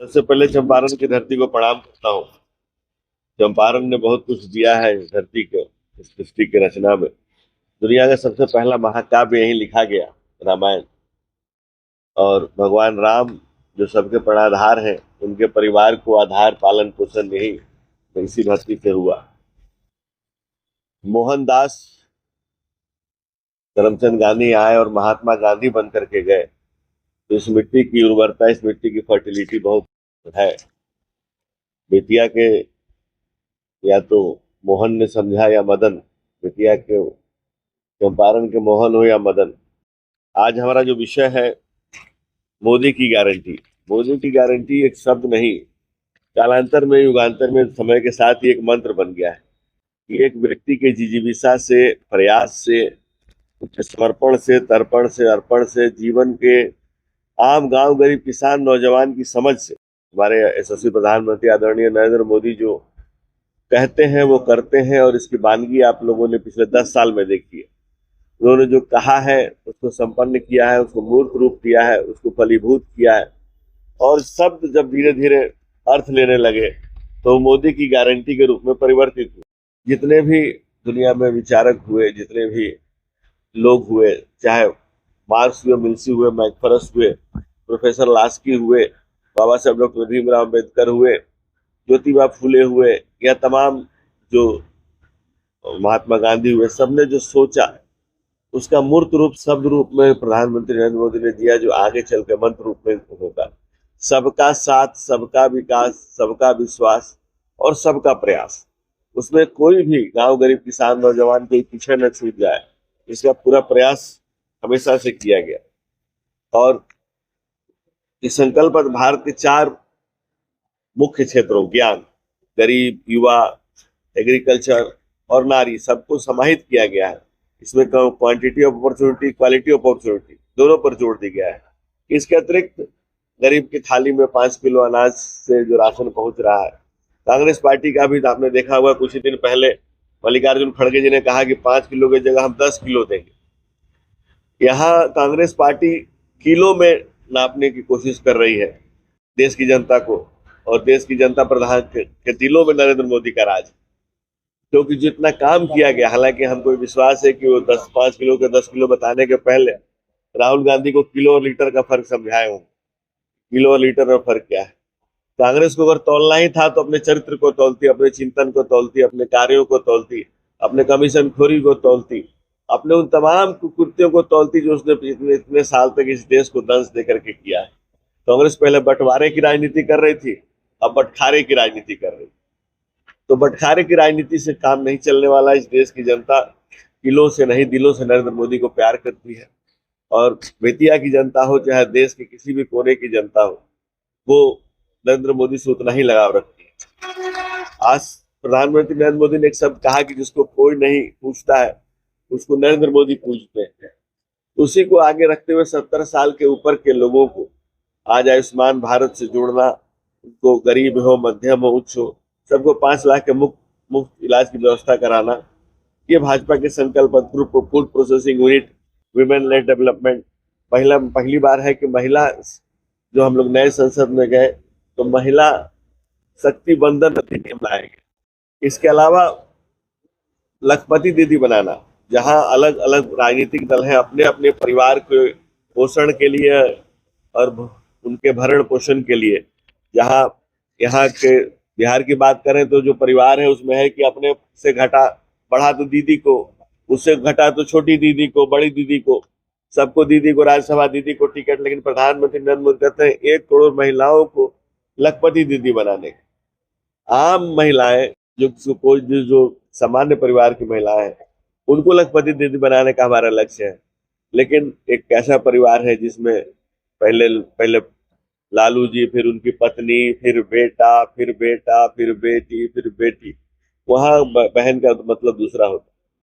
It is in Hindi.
सबसे पहले चंपारण की धरती को प्रणाम करता हूँ। चंपारण ने बहुत कुछ दिया है इस धरती को, इस सृष्टि की रचना में। दुनिया का सबसे पहला महाकाव्य यहीं लिखा गया, रामायण। और भगवान राम जो सबके प्राणाधार हैं, उनके परिवार को आधार पालन पोषण यही इसी धरती से हुआ। मोहनदास करमचंद गांधी आए और महात्मा गांधी बन करके गए, तो इस मिट्टी की उर्वरता, इस मिट्टी की फर्टिलिटी बहुत है। बेतिया के या तो मोहन ने समझा या मदन, बेतिया के चंपारण के मोहन हो या मदन। आज हमारा जो विषय है, मोदी की गारंटी। मोदी की गारंटी एक शब्द नहीं, कालांतर में, युगांतर में, समय के साथ ही एक मंत्र बन गया है कि एक व्यक्ति के जिजीविषा से, प्रयास से, समर्पण से, तर्पण से, अर्पण से, जीवन के आम गांव गरीब किसान नौजवान की समझ से हमारे यशस्वी प्रधानमंत्री आदरणीय नरेंद्र मोदी जो कहते हैं वो करते हैं। और इसकी वानगी आप लोगों ने पिछले 10 साल में देखी है। उन्होंने जो कहा है उसको संपन्न किया है, उसको मूर्त रूप दिया है, उसको फलीभूत किया है। और शब्द जब धीरे धीरे अर्थ लेने लगे तो मोदी की गारंटी के रूप में परिवर्तित हुए। जितने भी दुनिया में विचारक हुए, जितने भी लोग हुए, चाहे मार्क्स हुए, मिल्सी हुए, मैकफरस हुए, प्रोफेसर लास्की हुए, बाबा साहब डॉक्टर भीमराव अम्बेडकर हुए, ज्योतिबा फूले हुए, या तमाम जो महात्मा गांधी हुए, सबने जो सोचा उसका मूर्त रूप, शब्द रूप में प्रधानमंत्री नरेंद्र मोदी ने दिया, जो आगे चल के मंत्र रूप में होगा। सबका साथ, सबका विकास, सबका विश्वास और सबका प्रयास। उसमें कोई भी गांव गरीब किसान नौजवान कोई पीछे न छूट जाए, इसका पूरा प्रयास हमेशा से किया गया। और इस संकल्प भारत के 4 मुख्य क्षेत्रों, ज्ञान, गरीब, युवा, एग्रीकल्चर और नारी, सबको समाहित किया गया है। इसमें quantity of opportunity, quality of opportunity दोनों पर जोर दिया गया है। इसके अतिरिक्त गरीब की थाली में 5 किलो अनाज से जो राशन पहुंच रहा है, कांग्रेस पार्टी का भी आपने देखा होगा, कुछ ही दिन पहले मल्लिकार्जुन खड़गे जी ने कहा कि 5 किलो की जगह हम 10 किलो देंगे। यहाँ कांग्रेस पार्टी किलो में नापने की कोशिश कर रही है देश की जनता को, और देश की जनता प्रधान के दिलों में नरेंद्र मोदी का राज। क्योंकि जितना काम किया गया, हालांकि हमको विश्वास है कि वो 5 किलो के 10 किलो बताने के पहले राहुल गांधी को किलो और लीटर का फर्क समझाए होंगे। किलो और लीटर में फर्क क्या है? कांग्रेस को अगर तौलना ही था तो अपने चरित्र को तौलती, अपने चिंतन को तौलती, अपने कार्यों को तौलती, अपने कमीशन खोरी को तौलती, अपने उन तमाम कुकृत्यों को तौलती जो उसने इतने साल तक इस देश को दंश दे करके किया है। कांग्रेस पहले बंटवारे की राजनीति कर रही थी, अब बंटखारे की राजनीति कर रही। तो बंटखारे की राजनीति से काम नहीं चलने वाला। इस देश की जनता किलो से नहीं, दिलों से नरेंद्र मोदी को प्यार करती है। और बेतिया की जनता हो, चाहे देश के किसी भी कोने की जनता हो, वो नरेंद्र मोदी से उतना ही लगाव रखती है। आज प्रधानमंत्री नरेंद्र मोदी ने एक शब्द कहा कि जिसको कोई नहीं पूछता है उसको नरेंद्र मोदी पूछते हैं। उसी को आगे रखते हुए 70 साल के ऊपर के लोगों को आज आयुष्मान भारत से जोड़ना, उनको गरीब हो, मध्यम हो, उच्च हो, सबको 5 लाख के मुफ्त इलाज की व्यवस्था कराना, ये भाजपा के संकल्प। Food processing unit, women lead development, पहली बार है कि महिला, जो हम लोग नए संसद में गए तो महिला शक्ति बंधन अधिनियम लाएंगे। इसके अलावा लखपति दीदी बनाना, जहां अलग अलग राजनीतिक दल हैं, अपने अपने परिवार के पोषण के लिए और उनके भरण पोषण के लिए, जहां यहाँ के बिहार की बात करें तो जो परिवार है उसमें है कि अपने से घटा बढ़ा तो दीदी को, उससे घटा तो छोटी दीदी को, बड़ी दीदी को, सबको दीदी को, राज्यसभा दीदी को टिकट। लेकिन प्रधानमंत्री नरेंद्र मोदी कहते हैं 1 करोड़ महिलाओं को लखपति दीदी बनाने। आम महिलाएं जो सामान्य परिवार की महिलाएं हैं, उनको लखपति दीदी बनाने का हमारा लक्ष्य है। लेकिन एक ऐसा परिवार है जिसमें पहले लालू जी, फिर उनकी पत्नी, फिर बेटा, फिर बेटा, फिर बेटी, फिर बेटी। वहां बहन का मतलब दूसरा होता है।